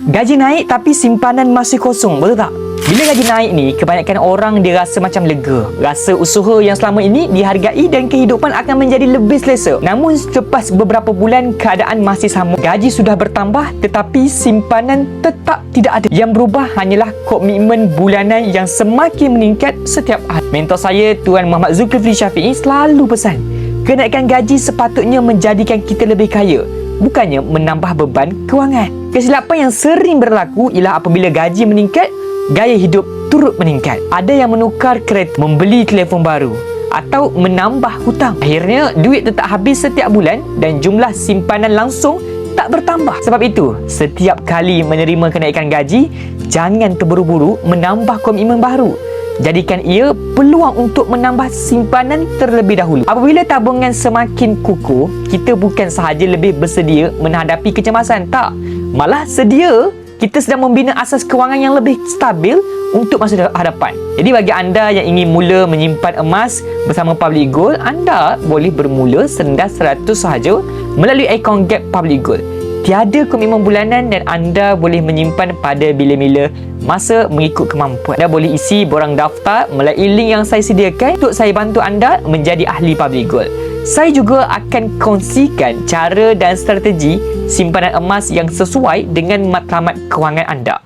Gaji naik tapi simpanan masih kosong, betul tak? Bila gaji naik ni, kebanyakan orang dia rasa macam lega. Rasa usaha yang selama ini dihargai dan kehidupan akan menjadi lebih selesa. Namun selepas beberapa bulan keadaan masih sama. Gaji sudah bertambah tetapi simpanan tetap tidak ada. Yang berubah hanyalah komitmen bulanan yang semakin meningkat setiap hari. Mentor saya, Tuan Muhammad Zulkifli Syafiq selalu pesan, kenaikan gaji sepatutnya menjadikan kita lebih kaya, bukannya menambah beban kewangan. Kesilapan yang sering berlaku ialah apabila gaji meningkat, gaya hidup turut meningkat. Ada yang menukar kereta, membeli telefon baru atau menambah hutang. Akhirnya duit tetap habis setiap bulan dan jumlah simpanan langsung tak bertambah. Sebab itu, setiap kali menerima kenaikan gaji, jangan terburu-buru menambah komitmen baru. Jadikan ia peluang untuk menambah simpanan terlebih dahulu. Apabila tabungan semakin kukuh, kita bukan sahaja lebih bersedia menghadapi kecemasan, tak. Malah sedia kita sedang membina asas kewangan yang lebih stabil untuk masa hadapan. Jadi bagi anda yang ingin mula menyimpan emas bersama Public Gold, anda boleh bermula serendah 100 sahaja melalui akaun Gap Public Gold. Tiada komitmen bulanan dan anda boleh menyimpan pada bila-bila masa mengikut kemampuan. Anda boleh isi borang daftar melalui link yang saya sediakan untuk saya bantu anda menjadi ahli Public Gold. Saya juga akan kongsikan cara dan strategi simpanan emas yang sesuai dengan matlamat kewangan anda.